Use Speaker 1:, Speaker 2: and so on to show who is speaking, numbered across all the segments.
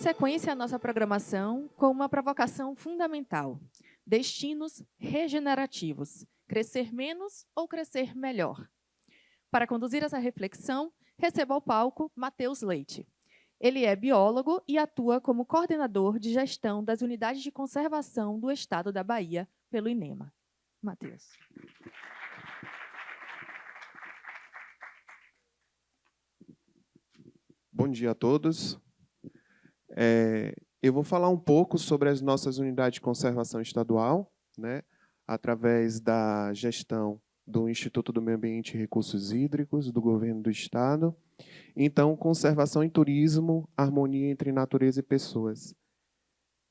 Speaker 1: sequência à nossa programação com uma provocação fundamental: destinos regenerativos, crescer menos ou crescer melhor. Para conduzir essa reflexão, recebo ao palco Matheus Leite. Ele é biólogo e atua como coordenador de gestão das unidades de conservação do Estado da Bahia pelo INEMA. Matheus.
Speaker 2: Bom dia a todos. Eu vou falar um pouco sobre as nossas unidades de conservação estadual, né, através da gestão do Instituto do Meio Ambiente e Recursos Hídricos, do Governo do Estado. Então, conservação e turismo, harmonia entre natureza e pessoas.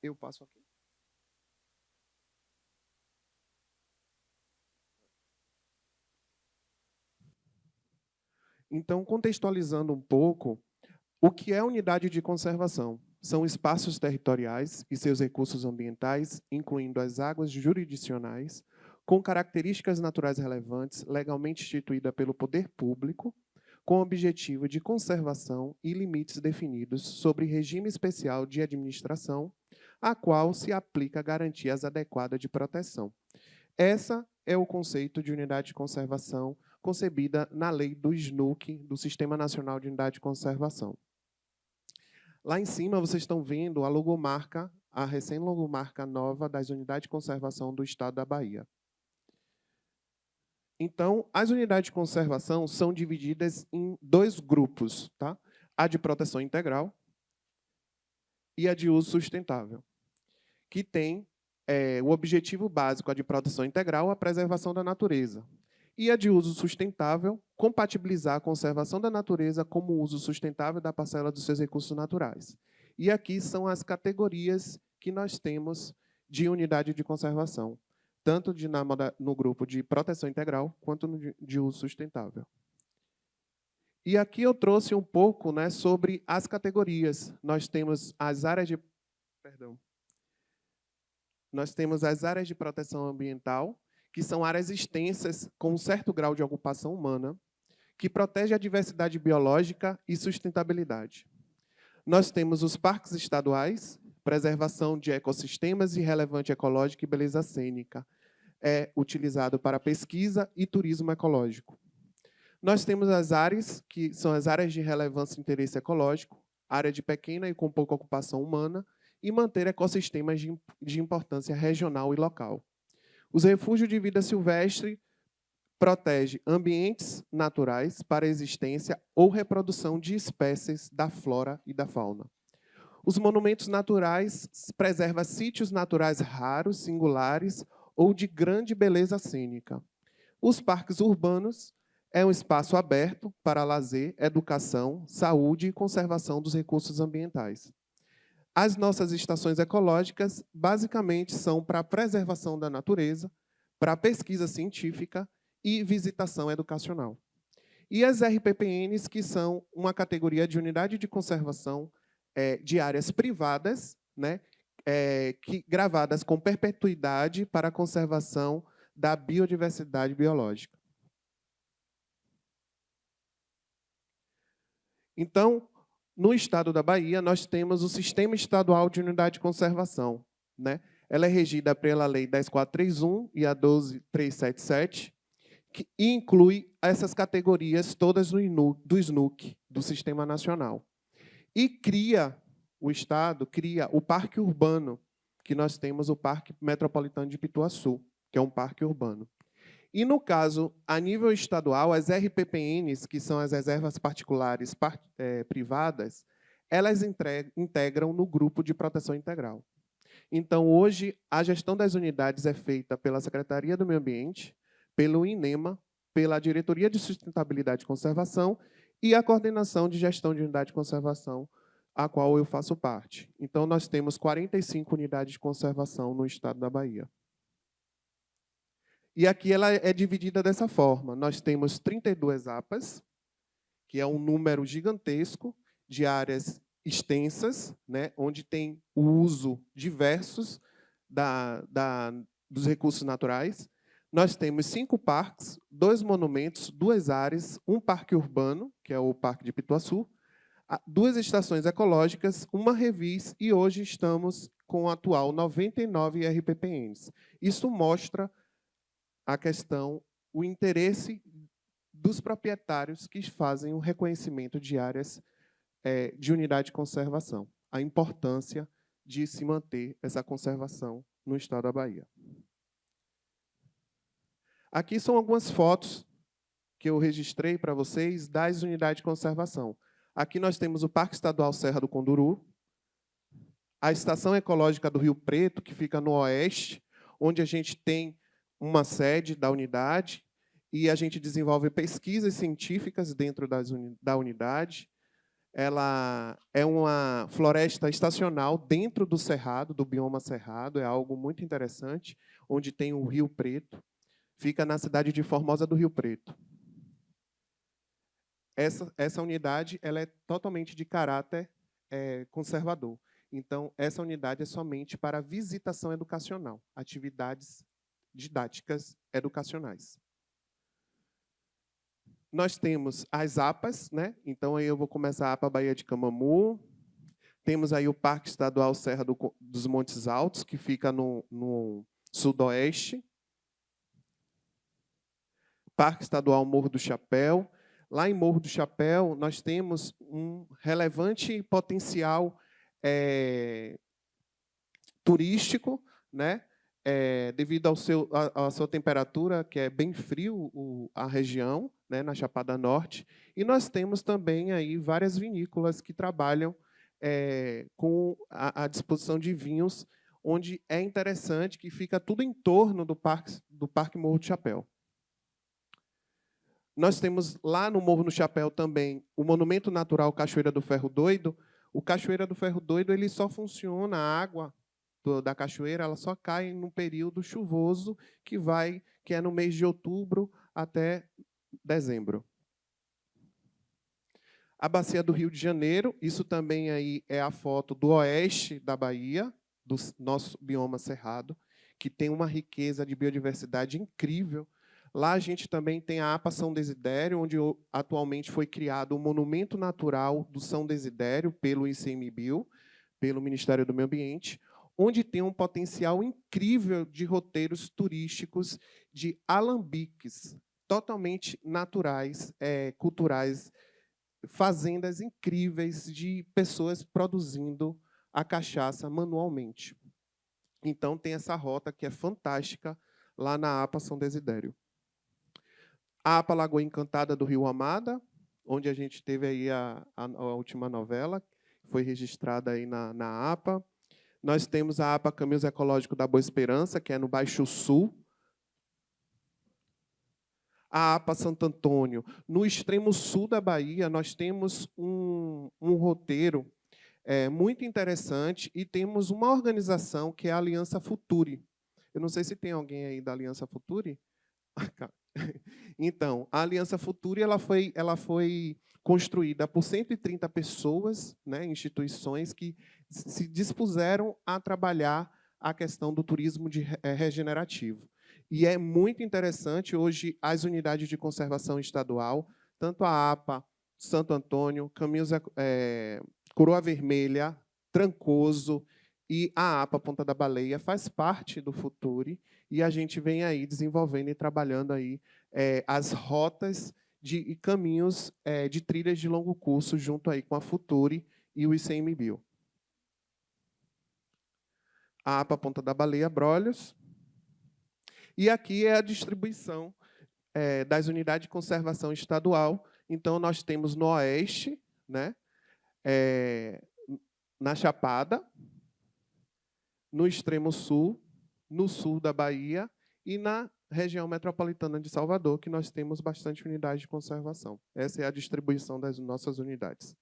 Speaker 2: Eu passo aqui. Então, contextualizando um pouco, o que é unidade de conservação? São espaços territoriais e seus recursos ambientais, incluindo as águas jurisdicionais, com características naturais relevantes, legalmente instituída pelo poder público, com o objetivo de conservação e limites definidos sobre regime especial de administração, a qual se aplica garantias adequadas de proteção. Esse é o conceito de unidade de conservação concebida na lei do SNUC, do Sistema Nacional de Unidade de Conservação. Lá em cima, vocês estão vendo a logomarca, a recém-logomarca nova das unidades de conservação do Estado da Bahia. Então, as unidades de conservação são divididas em dois grupos, tá? A de proteção integral e a de uso sustentável, que tem o objetivo básico, a de proteção integral, a preservação da natureza. E a de uso sustentável, compatibilizar a conservação da natureza como o uso sustentável da parcela dos seus recursos naturais. E aqui são as categorias que nós temos de unidade de conservação, tanto no grupo de proteção integral, quanto no de uso sustentável. E aqui eu trouxe um pouco, né, sobre as categorias. Nós temos as áreas de... Nós temos as áreas de proteção ambiental, que são áreas extensas com um certo grau de ocupação humana, que protege a diversidade biológica e sustentabilidade. Nós temos os parques estaduais, preservação de ecossistemas e relevante ecológica e beleza cênica. É utilizado para pesquisa e turismo ecológico. Nós temos as áreas, que são as áreas de relevância e interesse ecológico, área de pequena e com pouca ocupação humana, e manter ecossistemas de importância regional e local. Os refúgios de vida silvestre protegem ambientes naturais para a existência ou reprodução de espécies da flora e da fauna. Os monumentos naturais preservam sítios naturais raros, singulares ou de grande beleza cênica. Os parques urbanos é um espaço aberto para lazer, educação, saúde e conservação dos recursos ambientais. As nossas estações ecológicas, basicamente, são para a preservação da natureza, para a pesquisa científica e visitação educacional. E as RPPNs, que são uma categoria de unidade de conservação de áreas privadas, né, gravadas com perpetuidade para a conservação da biodiversidade biológica. Então, no Estado da Bahia, nós temos o Sistema Estadual de Unidade de Conservação, né? Ela é regida pela Lei 10.431 e a 12.377, que inclui essas categorias todas do SNUC, do Sistema Nacional. E o Estado cria o Parque Urbano, que nós temos o Parque Metropolitano de Pituaçu, que é um parque urbano. E, no caso, a nível estadual, as RPPNs, que são as reservas particulares privadas, elas integram no grupo de proteção integral. Então, hoje, a gestão das unidades é feita pela Secretaria do Meio Ambiente, pelo INEMA, pela Diretoria de Sustentabilidade e Conservação e a Coordenação de Gestão de Unidade de Conservação, a qual eu faço parte. Então, nós temos 45 unidades de conservação no Estado da Bahia. E aqui ela é dividida dessa forma. Nós temos 32 APAs, que é um número gigantesco de áreas extensas, né, onde tem o uso diversos dos recursos naturais. Nós temos 5 parques, 2 monumentos, 2 áreas, um parque urbano, que é o Parque de Pituaçu, 2 estações ecológicas, uma revis, e hoje estamos com o atual 99 RPPNs. Isso mostra a questão, o interesse dos proprietários que fazem o reconhecimento de áreas de unidade de conservação, a importância de se manter essa conservação no estado da Bahia. Aqui são algumas fotos que eu registrei para vocês das unidades de conservação. Aqui nós temos o Parque Estadual Serra do Conduru, a Estação Ecológica do Rio Preto, que fica no oeste, onde a gente tem uma sede da unidade e a gente desenvolve pesquisas científicas dentro da unidade. Ela é uma floresta estacional dentro do cerrado, do bioma cerrado, é algo muito interessante, onde tem o Rio Preto, fica na cidade de Formosa do Rio Preto. Essa unidade ela é totalmente de caráter conservador. Então, essa unidade é somente para visitação educacional, atividades didáticas educacionais. Nós temos as APAs, né? Então, aí eu vou começar a APA Baía de Camamu. Temos aí o Parque Estadual Serra dos Montes Altos, que fica no sudoeste. Parque Estadual Morro do Chapéu. Lá em Morro do Chapéu, nós temos um relevante potencial turístico, né? Devido à sua temperatura, que é bem frio a região, né? Na Chapada Norte. E nós temos também aí várias vinícolas que trabalham com a disposição de vinhos, onde é interessante que fica tudo em torno do Parque Morro do Chapéu. Nós temos lá no Morro do Chapéu também o Monumento Natural Cachoeira do Ferro Doido. O Cachoeira do Ferro Doido ele só funciona, a água da cachoeira ela só cai no período chuvoso, que é no mês de outubro até dezembro. A Bacia do Rio de Janeiro, isso também aí é a foto do oeste da Bahia, do nosso bioma cerrado, que tem uma riqueza de biodiversidade incrível. Lá a gente também tem a APA São Desidério, onde atualmente foi criado o Monumento Natural do São Desidério pelo ICMBio, pelo Ministério do Meio Ambiente, onde tem um potencial incrível de roteiros turísticos de alambiques, totalmente naturais, culturais, fazendas incríveis de pessoas produzindo a cachaça manualmente. Então, tem essa rota que é fantástica lá na APA São Desidério. A APA Lagoa Encantada do Rio Amada, onde a gente teve aí a última novela, foi registrada aí na APA. Nós temos a APA Caminhos Ecológicos da Boa Esperança, que é no Baixo Sul. A APA Santo Antônio. No extremo sul da Bahia, nós temos um roteiro muito interessante e temos uma organização que é a Aliança Futuri. Eu não sei se tem alguém aí da Aliança Futuri. Então, a Aliança Futuri ela foi construída por 130 pessoas, né, instituições que se dispuseram a trabalhar a questão do turismo regenerativo. E é muito interessante, hoje, as unidades de conservação estadual, tanto a APA, Santo Antônio, Caminhos, Coroa Vermelha, Trancoso e a APA Ponta da Baleia faz parte do Futuri, e a gente vem aí desenvolvendo e trabalhando aí as rotas e caminhos de trilhas de longo curso junto aí com a Futuri e o ICMBio. A APA Ponta da Baleia, Brolhos. E aqui é a distribuição das unidades de conservação estadual. Então, nós temos no oeste, né, na Chapada, no extremo sul, no sul da Bahia e na região metropolitana de Salvador, que nós temos bastante unidade de conservação. Essa é a distribuição das nossas unidades.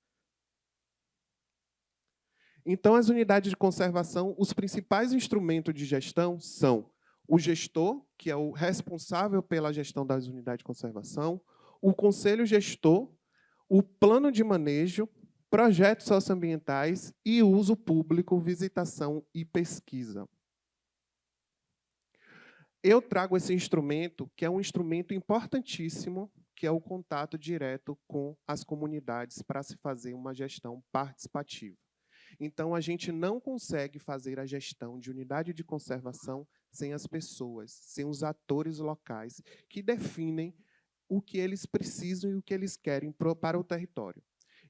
Speaker 2: Então, as unidades de conservação, os principais instrumentos de gestão são o gestor, que é o responsável pela gestão das unidades de conservação, o conselho gestor, o plano de manejo, projetos socioambientais e uso público, visitação e pesquisa. Eu trago esse instrumento, que é um instrumento importantíssimo que é o contato direto com as comunidades para se fazer uma gestão participativa. Então, a gente não consegue fazer a gestão de unidade de conservação sem as pessoas, sem os atores locais, que definem o que eles precisam e o que eles querem para o território.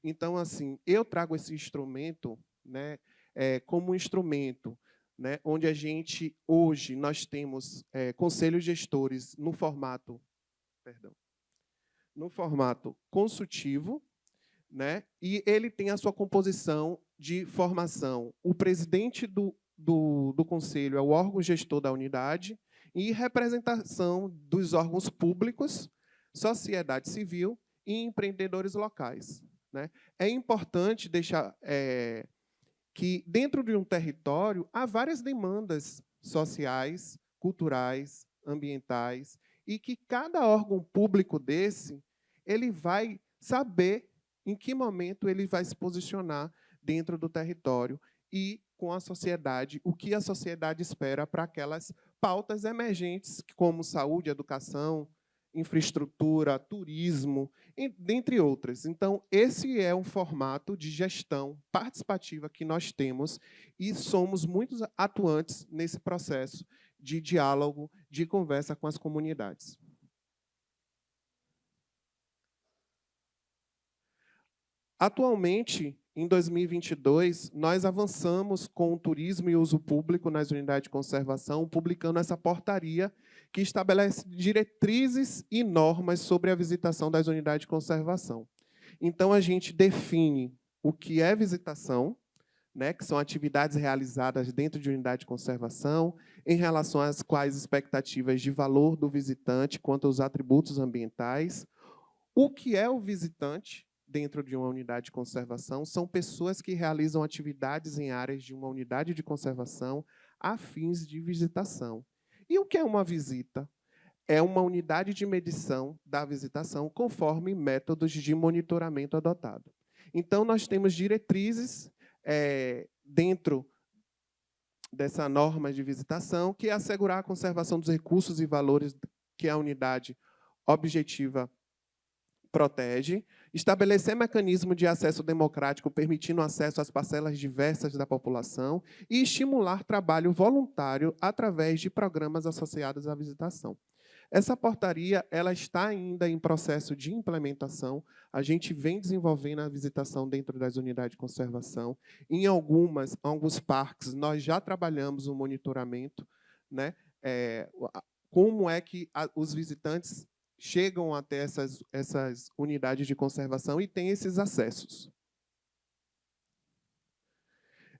Speaker 2: Então, assim, eu trago esse instrumento, né, como um instrumento, né, onde a gente, hoje, nós temos conselhos gestores no formato consultivo, né, e ele tem a sua composição de formação. O presidente do conselho é o órgão gestor da unidade e representação dos órgãos públicos, sociedade civil e empreendedores locais, né? É importante deixar que, dentro de um território, há várias demandas sociais, culturais, ambientais, e que cada órgão público desse ele vai saber em que momento ele vai se posicionar dentro do território e com a sociedade, o que a sociedade espera para aquelas pautas emergentes, como saúde, educação, infraestrutura, turismo, dentre outras. Então, esse é um formato de gestão participativa que nós temos e somos muito atuantes nesse processo de diálogo, de conversa com as comunidades. Atualmente, em 2022, nós avançamos com o turismo e uso público nas unidades de conservação, publicando essa portaria que estabelece diretrizes e normas sobre a visitação das unidades de conservação. Então, a gente define o que é visitação, né, que são atividades realizadas dentro de unidade de conservação, em relação às quais expectativas de valor do visitante quanto aos atributos ambientais. O que é o visitante dentro de uma unidade de conservação? São pessoas que realizam atividades em áreas de uma unidade de conservação a fins de visitação. E o que é uma visita? É uma unidade de medição da visitação conforme métodos de monitoramento adotado. Então, nós temos diretrizes dentro dessa norma de visitação, que é assegurar a conservação dos recursos e valores que a unidade objetiva protege, estabelecer mecanismo de acesso democrático, permitindo acesso às parcelas diversas da população e estimular trabalho voluntário através de programas associados à visitação. Essa portaria ela está ainda em processo de implementação. A gente vem desenvolvendo a visitação dentro das unidades de conservação. Em alguns parques, nós já trabalhamos o monitoramento, né? Como é que os visitantes chegam até essas unidades de conservação e têm esses acessos.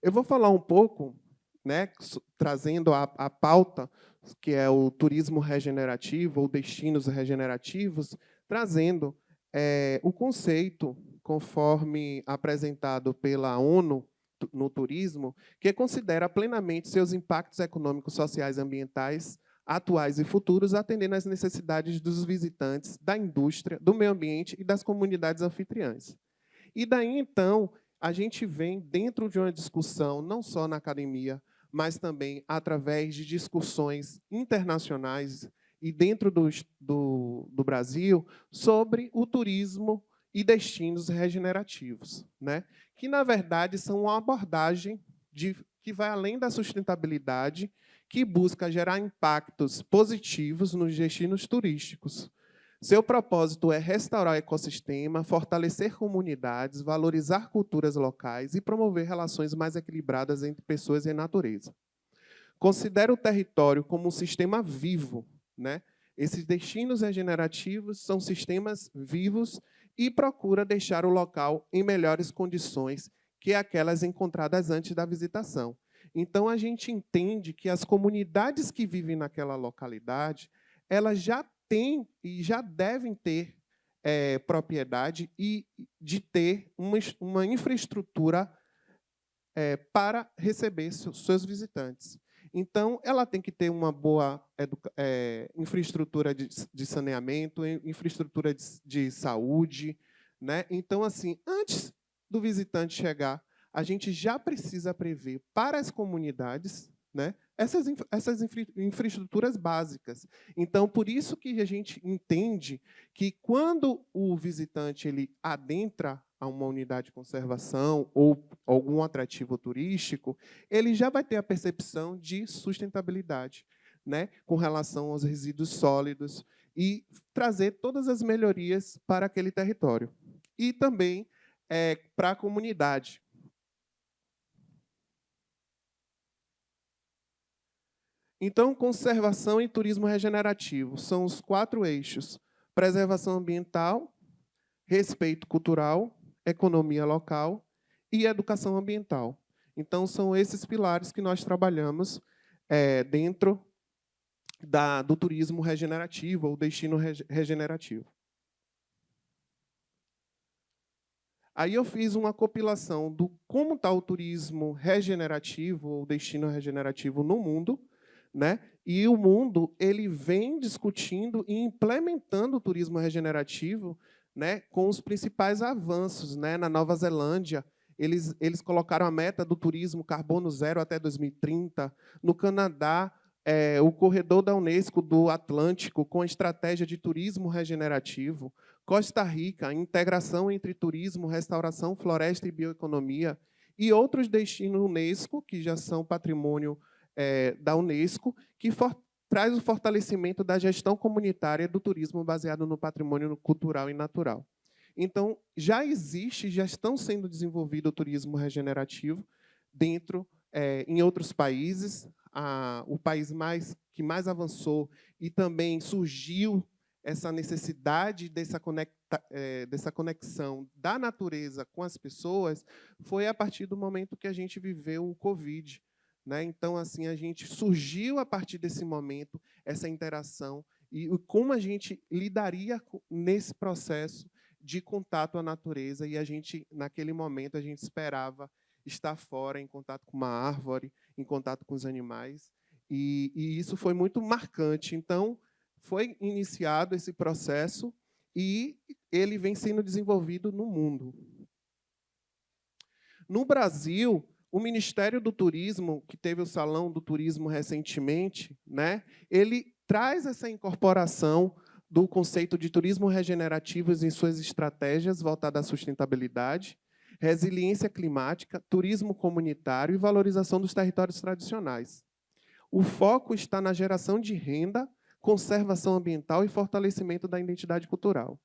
Speaker 2: Eu vou falar um pouco, né, trazendo a pauta, que é o turismo regenerativo, ou destinos regenerativos, trazendo o conceito, conforme apresentado pela ONU no turismo, que considera plenamente seus impactos econômicos, sociais e ambientais atuais e futuros, atendendo às necessidades dos visitantes, da indústria, do meio ambiente e das comunidades anfitriãs. E daí, então, a gente vem dentro de uma discussão, não só na academia, mas também através de discussões internacionais e dentro do Brasil, sobre o turismo e destinos regenerativos, né? Que, na verdade, são uma abordagem que vai além da sustentabilidade, que busca gerar impactos positivos nos destinos turísticos. Seu propósito é restaurar o ecossistema, fortalecer comunidades, valorizar culturas locais e promover relações mais equilibradas entre pessoas e natureza. Considera o território como um sistema vivo, né? Esses destinos regenerativos são sistemas vivos e procura deixar o local em melhores condições que aquelas encontradas antes da visitação. Então, a gente entende que as comunidades que vivem naquela localidade, elas já têm e já devem ter propriedade e de ter uma infraestrutura para receber seus visitantes. Então, ela tem que ter uma boa infraestrutura de saneamento, infraestrutura de saúde, né? Então, assim, antes do visitante chegar, a gente já precisa prever para as comunidades, né? Essas infraestruturas básicas. Então, por isso que a gente entende que quando o visitante ele adentra a uma unidade de conservação ou algum atrativo turístico, ele já vai ter a percepção de sustentabilidade, né, com relação aos resíduos sólidos e trazer todas as melhorias para aquele território. E também para a comunidade. Então, conservação e turismo regenerativo são os 4 eixos: preservação ambiental, respeito cultural, economia local e educação ambiental. Então, são esses pilares que nós trabalhamos dentro do turismo regenerativo ou destino regenerativo. Aí eu fiz uma compilação do como está o turismo regenerativo ou destino regenerativo no mundo, né? E o mundo ele vem discutindo e implementando o turismo regenerativo, né, com os principais avanços, né? Na Nova Zelândia, eles colocaram a meta do turismo carbono zero até 2030. No Canadá, o corredor da Unesco do Atlântico com estratégia de turismo regenerativo. Costa Rica, integração entre turismo, restauração, floresta e bioeconomia, e outros destinos Unesco, que já são patrimônio da Unesco, que traz o fortalecimento da gestão comunitária do turismo baseado no patrimônio cultural e natural. Então, já existe, já estão sendo desenvolvido o turismo regenerativo em outros países. O país que mais avançou e também surgiu essa necessidade dessa conexão da natureza com as pessoas foi a partir do momento que a gente viveu o Covid, né? Então, assim, a gente surgiu a partir desse momento essa interação e como a gente lidaria nesse processo de contato à natureza, e a gente, naquele momento, a gente esperava estar fora, em contato com uma árvore, em contato com os animais, e isso foi muito marcante. Então, foi iniciado esse processo e ele vem sendo desenvolvido no mundo. No Brasil, o Ministério do Turismo, que teve o Salão do Turismo recentemente, né, ele traz essa incorporação do conceito de turismo regenerativo em suas estratégias voltadas à sustentabilidade, resiliência climática, turismo comunitário e valorização dos territórios tradicionais. O foco está na geração de renda, conservação ambiental e fortalecimento da identidade cultural.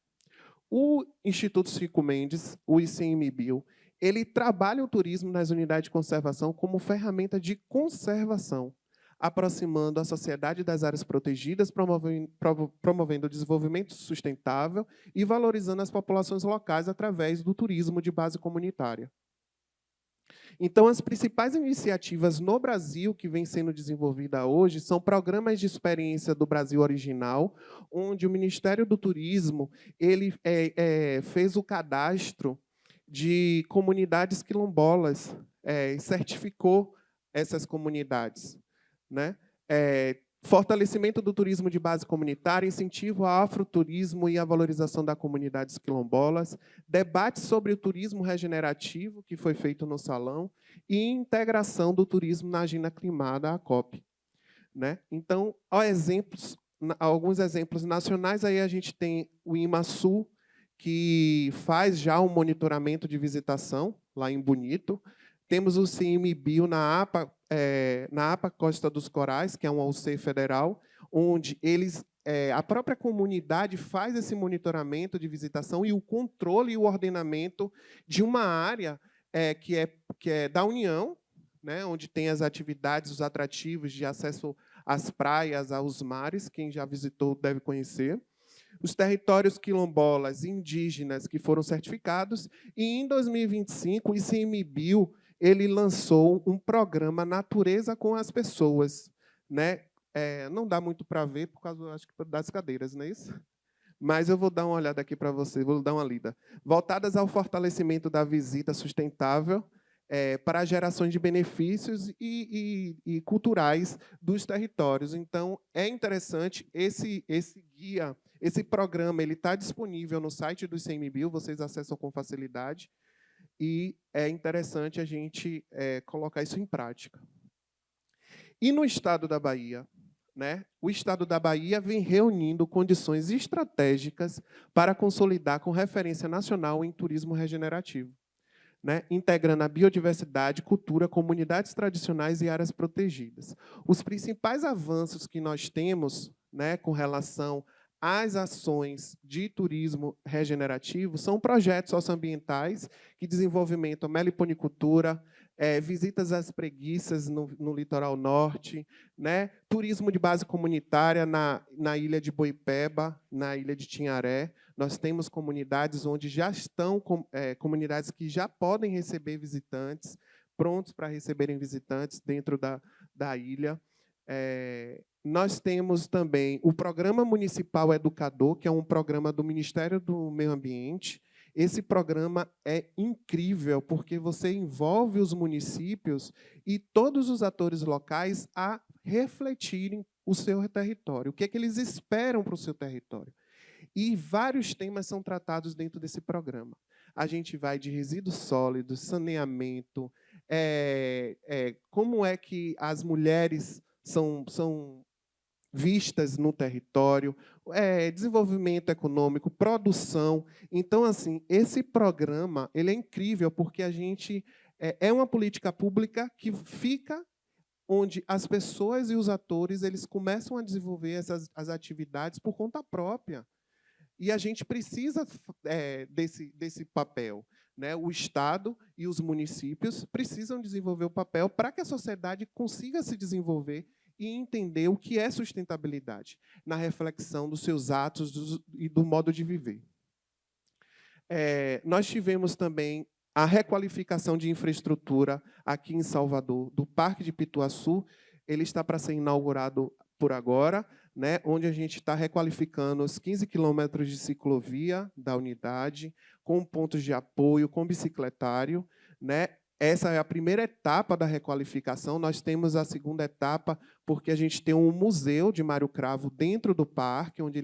Speaker 2: O Instituto Chico Mendes, o ICMBio, ele trabalha o turismo nas unidades de conservação como ferramenta de conservação, aproximando a sociedade das áreas protegidas, promovendo o desenvolvimento sustentável e valorizando as populações locais através do turismo de base comunitária. Então, as principais iniciativas no Brasil que vêm sendo desenvolvidas hoje são programas de experiência do Brasil Original, onde o Ministério do Turismo ele fez o cadastro de comunidades quilombolas, certificou essas comunidades, né? Fortalecimento do turismo de base comunitária, incentivo ao afroturismo e a valorização das comunidades quilombolas, debate sobre o turismo regenerativo, que foi feito no salão, e integração do turismo na agenda climada, a COP. Né? Então, alguns exemplos nacionais, aí a gente tem o IMASU, que faz já um monitoramento de visitação, lá em Bonito. Temos o CMBio na APA Costa dos Corais, que é um OC federal, onde a própria comunidade faz esse monitoramento de visitação e o controle e o ordenamento de uma área que é da União, né, onde tem as atividades, os atrativos de acesso às praias, aos mares, quem já visitou deve conhecer. Os territórios quilombolas indígenas que foram certificados, e em 2025 o ICMBio ele lançou um programa Natureza com as Pessoas, né? Não dá muito para ver por causa, acho que, das cadeiras, não é isso? Mas eu vou dar uma olhada aqui para você, vou dar uma lida. Voltadas ao fortalecimento da visita sustentável para gerações de benefícios e culturais dos territórios. Então, é interessante esse guia, esse programa, ele está disponível no site do ICMBio, vocês acessam com facilidade, e é interessante a gente colocar isso em prática. E no estado da Bahia, né, o estado da Bahia vem reunindo condições estratégicas para consolidar com referência nacional em turismo regenerativo, né, integrando a biodiversidade, cultura, comunidades tradicionais e áreas protegidas. Os principais avanços que nós temos, né, com relação às ações de turismo regenerativo são projetos socioambientais que desenvolvimento a meliponicultura, visitas às preguiças no litoral norte, né, turismo de base comunitária na ilha de Boipeba, na ilha de Tinharé. Nós temos comunidades onde já estão comunidades que já podem receber visitantes, prontos para receberem visitantes dentro da ilha. Nós temos também o Programa Municipal Educador, que é um programa do Ministério do Meio Ambiente. Esse programa é incrível, porque você envolve os municípios e todos os atores locais a refletirem o seu território. O que é que eles esperam para o seu território? E vários temas são tratados dentro desse programa. A gente vai de resíduos sólidos, saneamento, como é que as mulheres são vistas no território, desenvolvimento econômico, produção. Então, assim, esse programa ele é incrível porque a gente é uma política pública que fica onde as pessoas e os atores eles começam a desenvolver as atividades por conta própria. E a gente precisa desse papel, né? O Estado e os municípios precisam desenvolver o papel para que a sociedade consiga se desenvolver e entender o que é sustentabilidade, na reflexão dos seus atos e do modo de viver. Nós tivemos também a requalificação de infraestrutura aqui em Salvador, do Parque de Pituaçu. Ele está para ser inaugurado por agora, né, onde a gente está requalificando os 15 quilômetros de ciclovia da unidade, com pontos de apoio, com bicicletário, né. Essa é a primeira etapa da requalificação. Nós temos a segunda etapa, porque a gente tem um museu de Mário Cravo dentro do parque, onde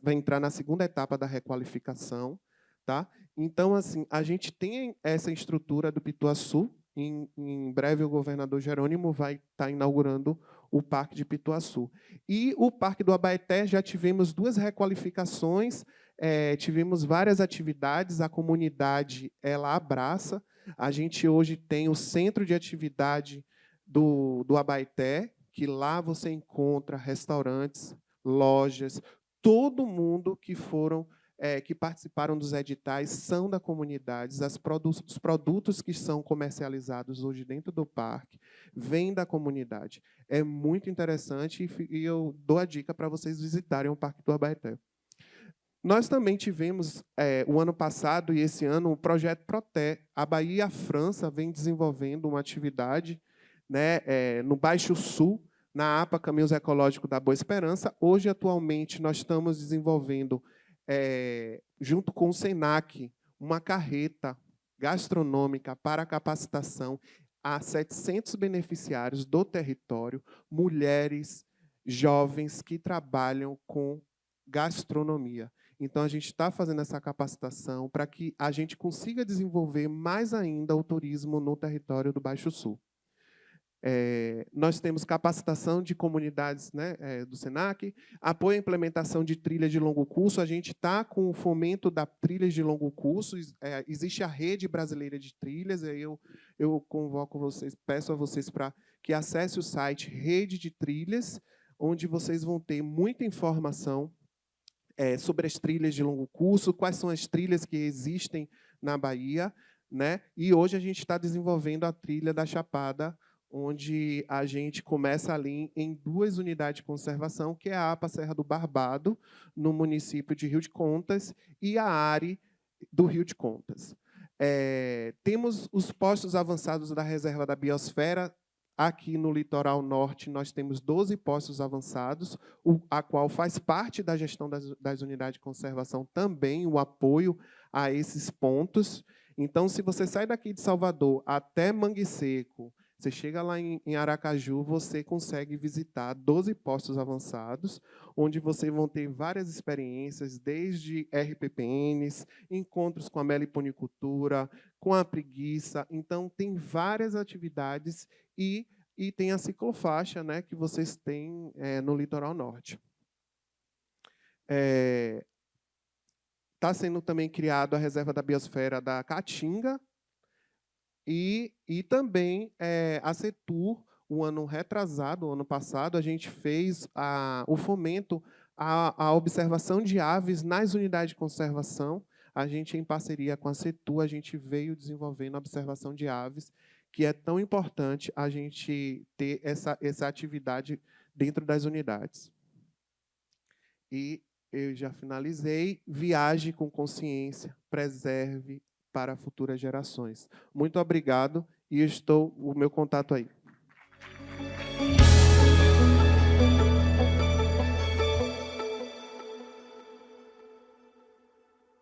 Speaker 2: vai entrar na segunda etapa da requalificação, tá? Então, assim, a gente tem essa estrutura do Pituaçu. Em breve, o governador Jerônimo vai estar inaugurando o Parque de Pituaçu. E o Parque do Abaeté, já tivemos 2 requalificações, tivemos várias atividades, a comunidade ela abraça. A gente hoje tem o centro de atividade do Abaeté, que lá você encontra restaurantes, lojas, todo mundo que participaram dos editais são da comunidade. Os produtos que são comercializados hoje dentro do parque vêm da comunidade. É muito interessante e eu dou a dica para vocês visitarem o Parque do Abaeté. Nós também tivemos, o ano passado e esse ano, o projeto Proté. A Bahia e a França vêm desenvolvendo uma atividade, né, no Baixo Sul, na APA Caminhos Ecológicos da Boa Esperança. Hoje, atualmente, nós estamos desenvolvendo, junto com o SENAC, uma carreta gastronômica para capacitação a 700 beneficiários do território, mulheres, jovens que trabalham com gastronomia. Então, a gente está fazendo essa capacitação para que a gente consiga desenvolver mais ainda o turismo no território do Baixo Sul. Nós temos capacitação de comunidades, né, do SENAC, apoio à implementação de trilhas de longo curso. A gente está com o fomento da trilhas de longo curso. Existe a Rede Brasileira de Trilhas, aí eu convoco vocês, peço a vocês para que acessem o site Rede de Trilhas, onde vocês vão ter muita informação sobre as trilhas de longo curso, quais são as trilhas que existem na Bahia, né? E hoje a gente está desenvolvendo a trilha da Chapada, onde a gente começa ali em 2 unidades de conservação, que é a APA Serra do Barbado, no município de Rio de Contas, e a ARE do Rio de Contas. Temos os postos avançados da Reserva da Biosfera. Aqui no litoral norte, nós temos 12 postos avançados, a qual faz parte da gestão das unidades de conservação também, o apoio a esses pontos. Então, se você sai daqui de Salvador até Mangue Seco, Você chega lá em Aracaju, você consegue visitar 12 postos avançados, onde vocês vão ter várias experiências, desde RPPNs, encontros com a meliponicultura, com a preguiça. Então, tem várias atividades e tem a ciclofaixa, né, que vocês têm no litoral norte. Está sendo também criado a reserva da biosfera da Caatinga e também a CETUR, o ano retrasado, o ano passado, a gente fez o fomento à observação de aves nas unidades de conservação. A gente, em parceria com a CETUR, a gente veio desenvolvendo a observação de aves, que é tão importante a gente ter essa atividade dentro das unidades. E eu já finalizei. Viaje com consciência, preserve para futuras gerações. Muito obrigado e o meu contato aí.